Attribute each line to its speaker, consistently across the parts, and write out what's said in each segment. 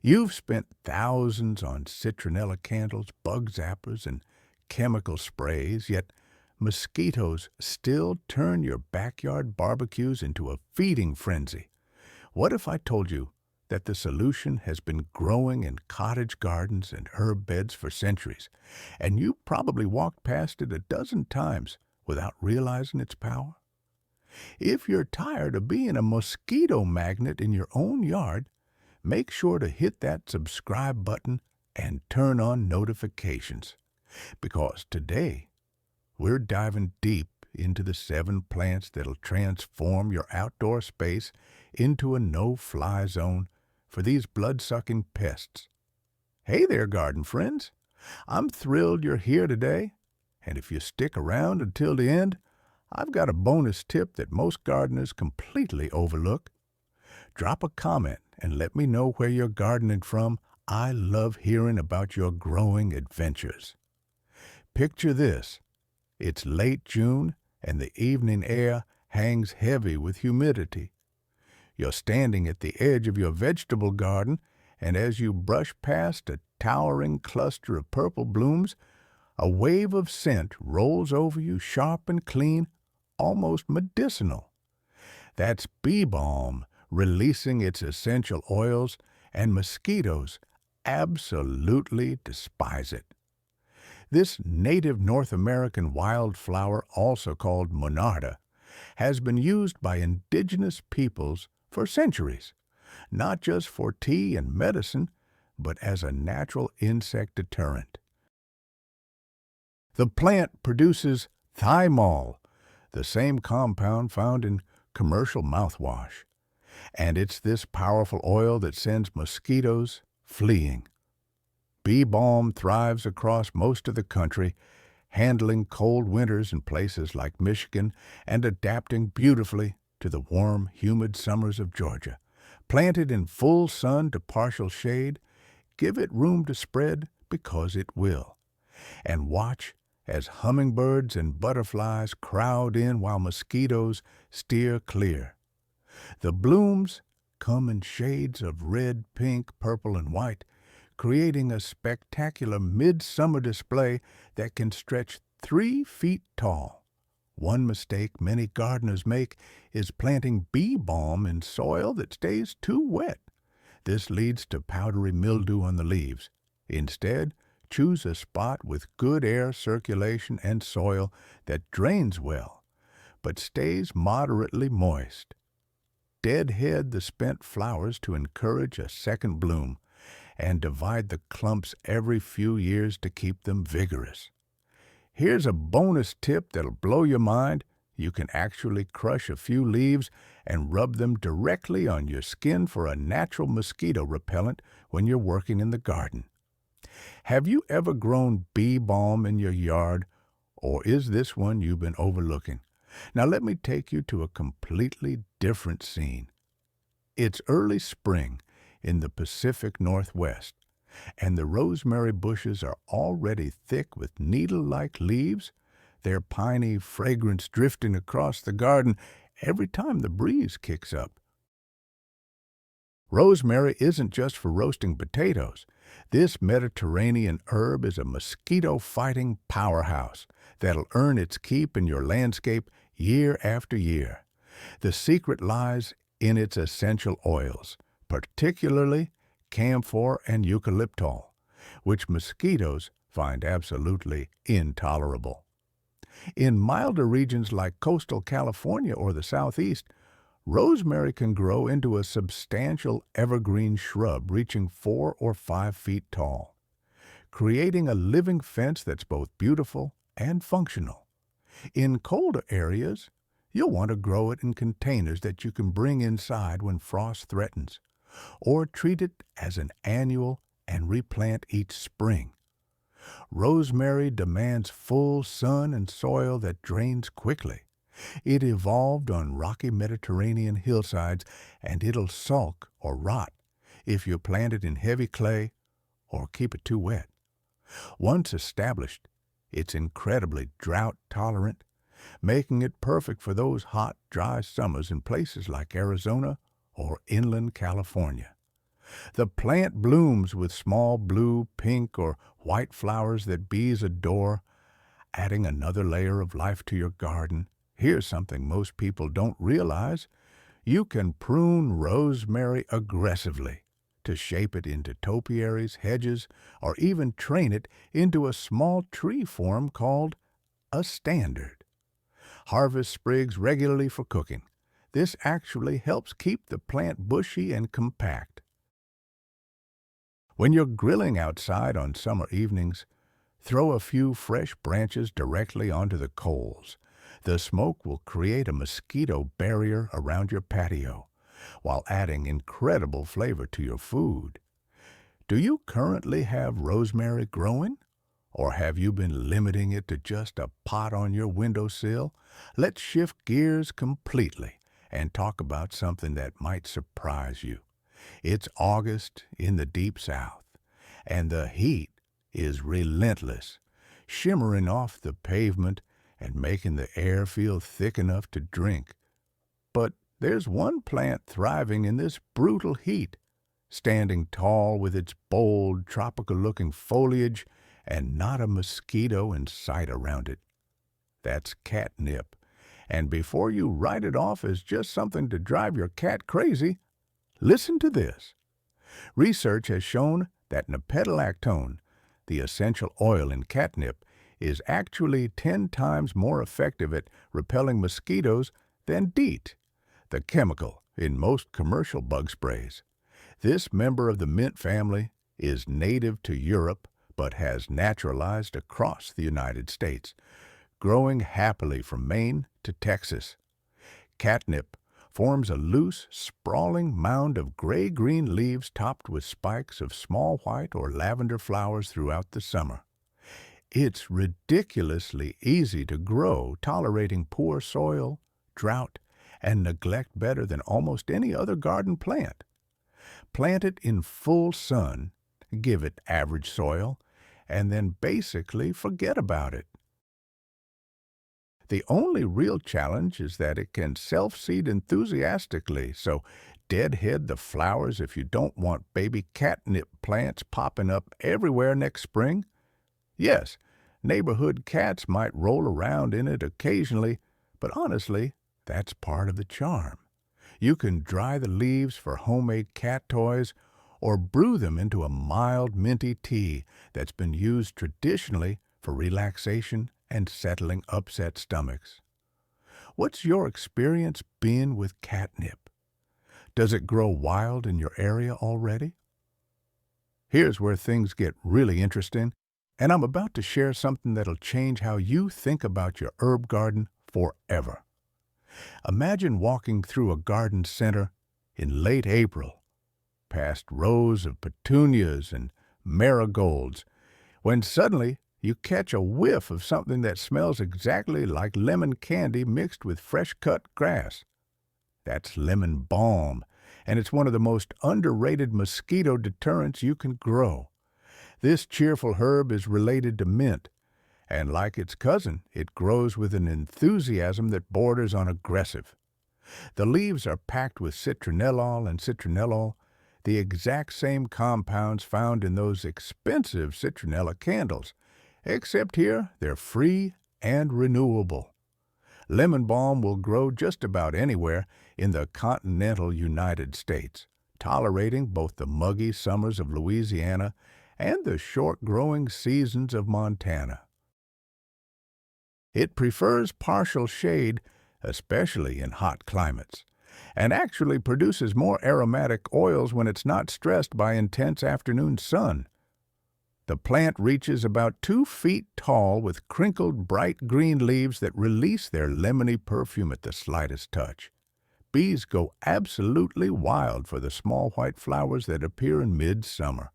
Speaker 1: You've spent thousands on citronella candles, bug zappers, and chemical sprays, yet mosquitoes still turn your backyard barbecues into a feeding frenzy. What if I told you that the solution has been growing in cottage gardens and herb beds for centuries, and you probably walked past it a dozen times without realizing its power? If you're tired of being a mosquito magnet in your own yard, make sure to hit that subscribe button and turn on notifications, because today we're diving deep into the 7 plants that'll transform your outdoor space into a no-fly zone for these blood-sucking pests. Hey there, garden friends. I'm thrilled you're here today, and if you stick around until the end, I've got a bonus tip that most gardeners completely overlook. Drop a comment and let me know where you're gardening from. I love hearing about your growing adventures. Picture this. It's late June, and the evening air hangs heavy with humidity. You're standing at the edge of your vegetable garden, and as you brush past a towering cluster of purple blooms, a wave of scent rolls over you, sharp and clean, almost medicinal. That's bee balm releasing its essential oils, and mosquitoes absolutely despise it. This native North American wildflower, also called monarda, has been used by indigenous peoples for centuries, not just for tea and medicine, but as a natural insect deterrent. The plant produces thymol, the same compound found in commercial mouthwash, and it's this powerful oil that sends mosquitoes fleeing. Bee balm thrives across most of the country, handling cold winters in places like Michigan and adapting beautifully to the warm, humid summers of Georgia. Planted in full sun to partial shade, give it room to spread because it will. And watch as hummingbirds and butterflies crowd in while mosquitoes steer clear. The blooms come in shades of red, pink, purple, and white, creating a spectacular midsummer display that can stretch 3 feet tall. One mistake many gardeners make is planting bee balm in soil that stays too wet. This leads to powdery mildew on the leaves. Instead, choose a spot with good air circulation and soil that drains well, but stays moderately moist. Deadhead the spent flowers to encourage a second bloom, and divide the clumps every few years to keep them vigorous. Here's a bonus tip that'll blow your mind. You can actually crush a few leaves and rub them directly on your skin for a natural mosquito repellent when you're working in the garden. Have you ever grown bee balm in your yard, or is this one you've been overlooking? Now let me take you to a completely different scene. It's early spring in the Pacific Northwest, and the rosemary bushes are already thick with needle-like leaves, their piney fragrance drifting across the garden every time the breeze kicks up. Rosemary isn't just for roasting potatoes. This Mediterranean herb is a mosquito-fighting powerhouse that'll earn its keep in your landscape year after year. The secret lies in its essential oils, particularly camphor and eucalyptol, which mosquitoes find absolutely intolerable. In milder regions like coastal California or the Southeast, rosemary can grow into a substantial evergreen shrub reaching 4 or 5 feet tall, creating a living fence that's both beautiful and functional. In colder areas, you'll want to grow it in containers that you can bring inside when frost threatens, or treat it as an annual and replant each spring. Rosemary demands full sun and soil that drains quickly. It evolved on rocky Mediterranean hillsides, and it'll sulk or rot if you plant it in heavy clay or keep it too wet. Once established, it's incredibly drought-tolerant, making it perfect for those hot, dry summers in places like Arizona or inland California. The plant blooms with small blue, pink, or white flowers that bees adore, adding another layer of life to your garden. Here's something most people don't realize. You can prune rosemary aggressively to shape it into topiaries, hedges, or even train it into a small tree form called a standard. Harvest sprigs regularly for cooking. This actually helps keep the plant bushy and compact. When you're grilling outside on summer evenings, throw a few fresh branches directly onto the coals. The smoke will create a mosquito barrier around your patio, while adding incredible flavor to your food. Do you currently have rosemary growing? Or have you been limiting it to just a pot on your windowsill? Let's shift gears completely and talk about something that might surprise you. It's August in the Deep South, and the heat is relentless, shimmering off the pavement and making the air feel thick enough to drink. But there's one plant thriving in this brutal heat, standing tall with its bold, tropical-looking foliage and not a mosquito in sight around it. That's catnip. And before you write it off as just something to drive your cat crazy, listen to this. Research has shown that nepetalactone, the essential oil in catnip, is actually 10 times more effective at repelling mosquitoes than DEET, the chemical in most commercial bug sprays. This member of the mint family is native to Europe but has naturalized across the United States, growing happily from Maine to Texas. Catnip forms a loose, sprawling mound of gray-green leaves topped with spikes of small white or lavender flowers throughout the summer. It's ridiculously easy to grow, tolerating poor soil, drought, and neglect better than almost any other garden plant. Plant it in full sun, give it average soil, and then basically forget about it. The only real challenge is that it can self-seed enthusiastically, so deadhead the flowers if you don't want baby catnip plants popping up everywhere next spring. Yes, neighborhood cats might roll around in it occasionally, but honestly, that's part of the charm. You can dry the leaves for homemade cat toys or brew them into a mild minty tea that's been used traditionally for relaxation and settling upset stomachs. What's your experience been with catnip? Does it grow wild in your area already? Here's where things get really interesting, and I'm about to share something that'll change how you think about your herb garden forever. Imagine walking through a garden center in late April, past rows of petunias and marigolds, when suddenly you catch a whiff of something that smells exactly like lemon candy mixed with fresh-cut grass. That's lemon balm, and it's one of the most underrated mosquito deterrents you can grow. This cheerful herb is related to mint, and like its cousin, it grows with an enthusiasm that borders on aggressive. The leaves are packed with citronella and citronellol, the exact same compounds found in those expensive citronella candles, except here they're free and renewable. Lemon balm will grow just about anywhere in the continental United States, tolerating both the muggy summers of Louisiana and the short growing seasons of Montana. It prefers partial shade, especially in hot climates, and actually produces more aromatic oils when it's not stressed by intense afternoon sun. The plant reaches about 2 feet tall with crinkled bright green leaves that release their lemony perfume at the slightest touch. Bees go absolutely wild for the small white flowers that appear in mid-summer,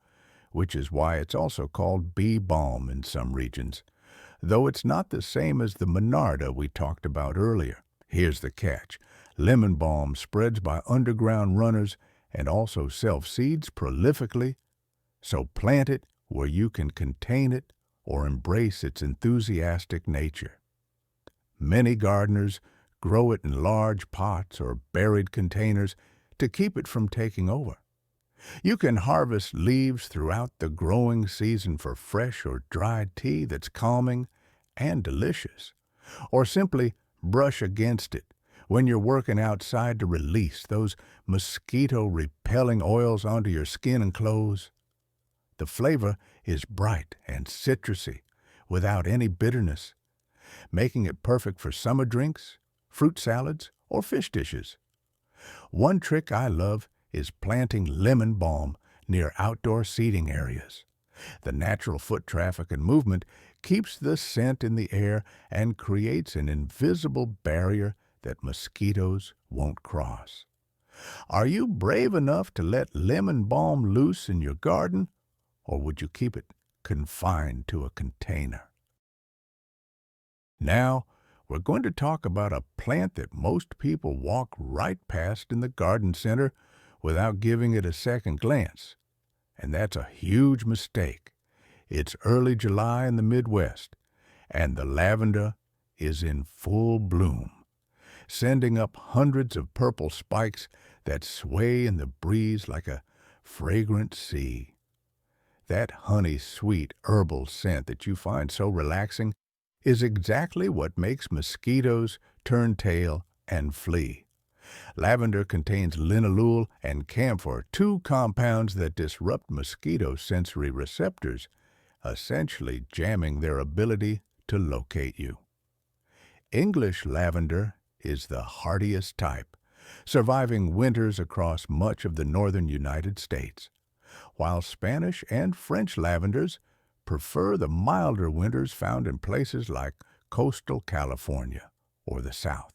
Speaker 1: which is why it's also called bee balm in some regions, though it's not the same as the monarda we talked about earlier. Here's the catch. Lemon balm spreads by underground runners and also self-seeds prolifically, so plant it where you can contain it or embrace its enthusiastic nature. Many gardeners grow it in large pots or buried containers to keep it from taking over. You can harvest leaves throughout the growing season for fresh or dried tea that's calming and delicious, or simply brush against it when you're working outside to release those mosquito-repelling oils onto your skin and clothes. The flavor is bright and citrusy without any bitterness, making it perfect for summer drinks, fruit salads, or fish dishes. One trick I love is planting lemon balm near outdoor seating areas. The natural foot traffic and movement keeps the scent in the air and creates an invisible barrier that mosquitoes won't cross. Are you brave enough to let lemon balm loose in your garden, or would you keep it confined to a container? Now, we're going to talk about a plant that most people walk right past in the garden center without giving it a second glance. And that's a huge mistake. It's early July in the Midwest, and the lavender is in full bloom, sending up hundreds of purple spikes that sway in the breeze like a fragrant sea. That honey-sweet herbal scent that you find so relaxing is exactly what makes mosquitoes turn tail and flee. Lavender contains linalool and camphor, two compounds that disrupt mosquito sensory receptors, essentially jamming their ability to locate you. English lavender is the hardiest type, surviving winters across much of the northern United States, while Spanish and French lavenders prefer the milder winters found in places like coastal California or the South.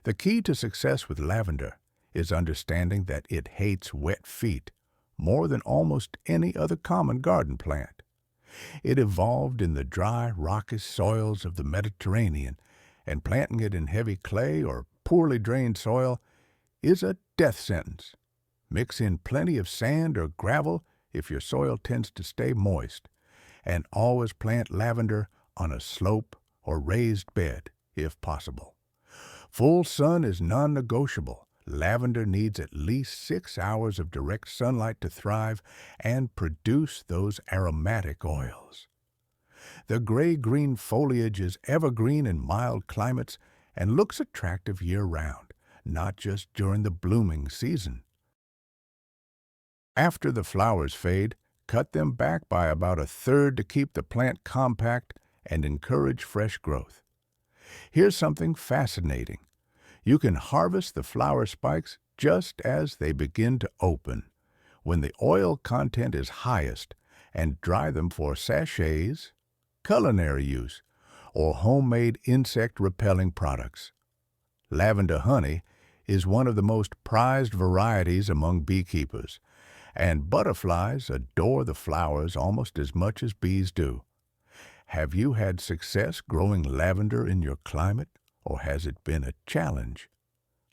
Speaker 1: The key to success with lavender is understanding that it hates wet feet more than almost any other common garden plant. It evolved in the dry, rocky soils of the Mediterranean, and planting it in heavy clay or poorly drained soil is a death sentence. Mix in plenty of sand or gravel if your soil tends to stay moist, and always plant lavender on a slope or raised bed if possible. Full sun is non-negotiable. Lavender needs at least 6 hours of direct sunlight to thrive and produce those aromatic oils. The gray-green foliage is evergreen in mild climates and looks attractive year-round, not just during the blooming season. After the flowers fade, cut them back by about 1/3 to keep the plant compact and encourage fresh growth. Here's something fascinating. You can harvest the flower spikes just as they begin to open, when the oil content is highest, and dry them for sachets, culinary use, or homemade insect-repelling products. Lavender honey is one of the most prized varieties among beekeepers, and butterflies adore the flowers almost as much as bees do. Have you had success growing lavender in your climate, or has it been a challenge?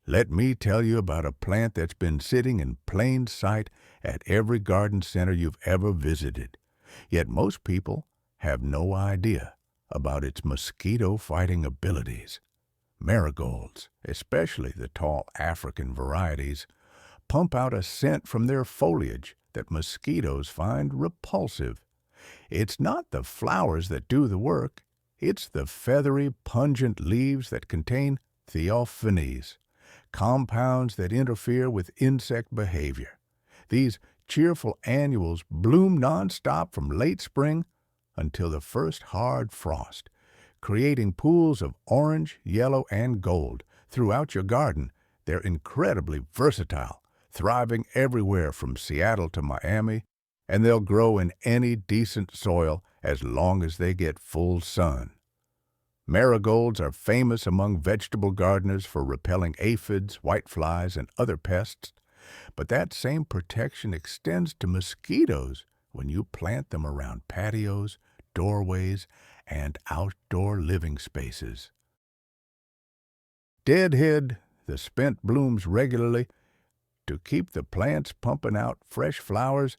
Speaker 1: Let me tell you about a plant that's been sitting in plain sight at every garden center you've ever visited, yet most people have no idea about its mosquito-fighting abilities. Marigolds, especially the tall African varieties, pump out a scent from their foliage that mosquitoes find repulsive. It's not the flowers that do the work. It's the feathery, pungent leaves that contain theophanies, compounds that interfere with insect behavior. These cheerful annuals bloom nonstop from late spring until the first hard frost, creating pools of orange, yellow, and gold throughout your garden. They're incredibly versatile, thriving everywhere from Seattle to Miami, and they'll grow in any decent soil as long as they get full sun. Marigolds are famous among vegetable gardeners for repelling aphids, whiteflies, and other pests, but that same protection extends to mosquitoes when you plant them around patios, doorways, and outdoor living spaces. Deadhead the spent blooms regularly to keep the plants pumping out fresh flowers,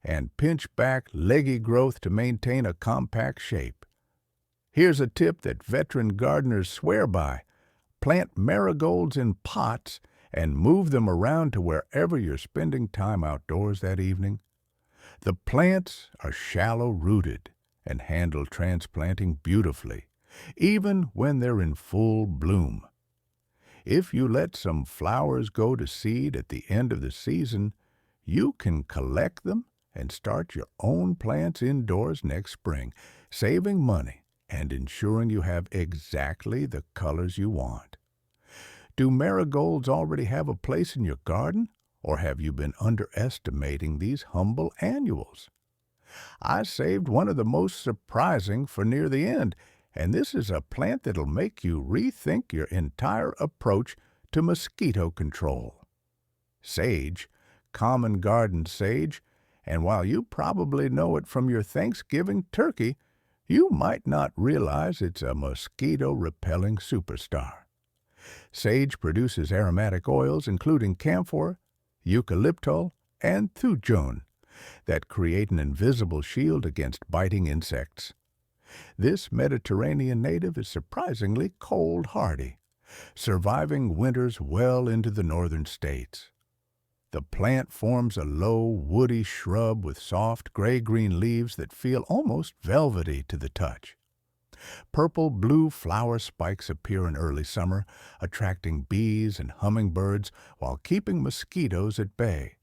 Speaker 1: and pinch back leggy growth to maintain a compact shape. Here's a tip that veteran gardeners swear by. Plant marigolds in pots and move them around to wherever you're spending time outdoors that evening. The plants are shallow-rooted and handle transplanting beautifully, even when they're in full bloom. If you let some flowers go to seed at the end of the season, you can collect them and start your own plants indoors next spring, saving money and ensuring you have exactly the colors you want. Do marigolds already have a place in your garden, or have you been underestimating these humble annuals? I saved one of the most surprising for near the end, and this is a plant that'll make you rethink your entire approach to mosquito control. Sage, common garden sage, and while you probably know it from your Thanksgiving turkey, you might not realize it's a mosquito-repelling superstar. Sage produces aromatic oils including camphor, eucalyptol, and thujone that create an invisible shield against biting insects. This Mediterranean native is surprisingly cold-hardy, surviving winters well into the northern states. The plant forms a low, woody shrub with soft gray-green leaves that feel almost velvety to the touch. Purple-blue flower spikes appear in early summer, attracting bees and hummingbirds while keeping mosquitoes at bay.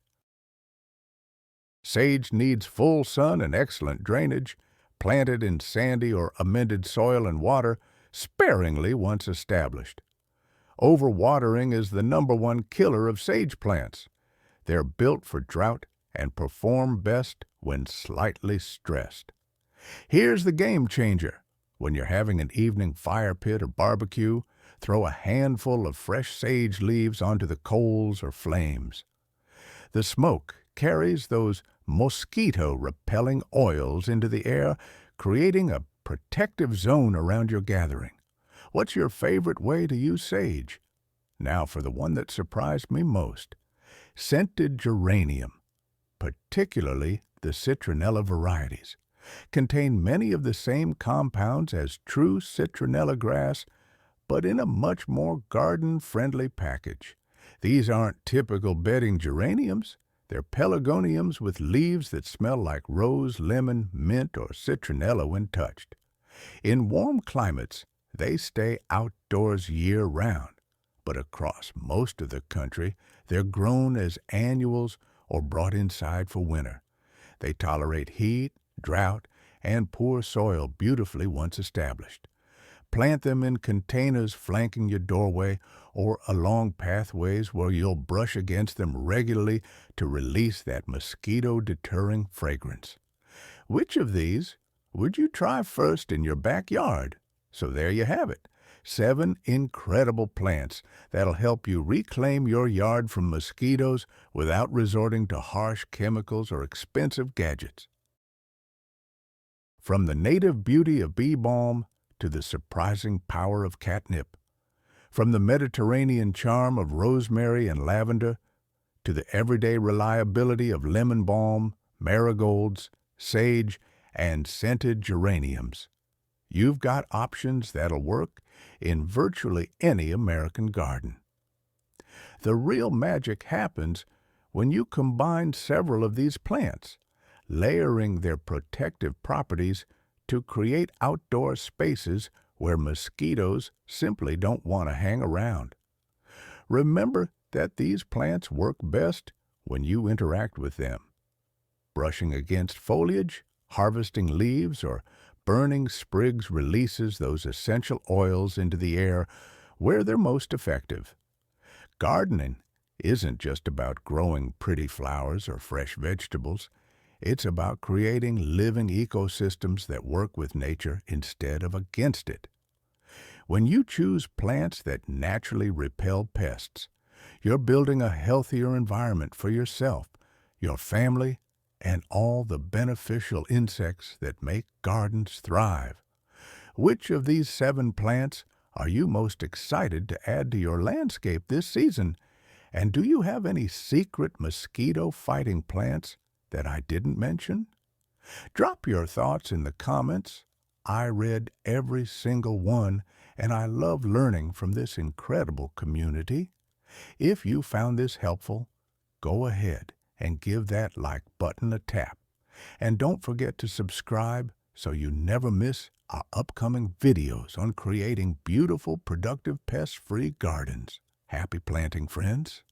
Speaker 1: Sage needs full sun and excellent drainage, planted in sandy or amended soil and water sparingly once established. Overwatering is the #1 killer of sage plants. They're built for drought and perform best when slightly stressed. Here's the game changer. When you're having an evening fire pit or barbecue, throw a handful of fresh sage leaves onto the coals or flames. The smoke carries those mosquito-repelling oils into the air, creating a protective zone around your gathering. What's your favorite way to use sage? Now for the one that surprised me most. Scented geranium, particularly the citronella varieties, contain many of the same compounds as true citronella grass, but in a much more garden-friendly package. These aren't typical bedding geraniums. They're pelargoniums with leaves that smell like rose, lemon, mint, or citronella when touched. In warm climates, they stay outdoors year-round, but across most of the country, they're grown as annuals or brought inside for winter. They tolerate heat, drought, and poor soil beautifully once established. Plant them in containers flanking your doorway or along pathways where you'll brush against them regularly to release that mosquito-deterring fragrance. Which of these would you try first in your backyard? So there you have it. 7 incredible plants that'll help you reclaim your yard from mosquitoes without resorting to harsh chemicals or expensive gadgets. From the native beauty of bee balm to the surprising power of catnip, from the Mediterranean charm of rosemary and lavender to the everyday reliability of lemon balm, marigolds, sage, and scented geraniums, you've got options that'll work in virtually any American garden. The real magic happens when you combine several of these plants, layering their protective properties to create outdoor spaces where mosquitoes simply don't want to hang around. Remember that these plants work best when you interact with them. Brushing against foliage, harvesting leaves, or burning sprigs releases those essential oils into the air where they're most effective. Gardening isn't just about growing pretty flowers or fresh vegetables. It's about creating living ecosystems that work with nature instead of against it. When you choose plants that naturally repel pests, you're building a healthier environment for yourself, your family, and all the beneficial insects that make gardens thrive. Which of these 7 plants are you most excited to add to your landscape this season? And do you have any secret mosquito-fighting plants that I didn't mention? Drop your thoughts in the comments. I read every single one, and I love learning from this incredible community. If you found this helpful, go ahead and give that like button a tap. And don't forget to subscribe so you never miss our upcoming videos on creating beautiful, productive, pest-free gardens. Happy planting, friends!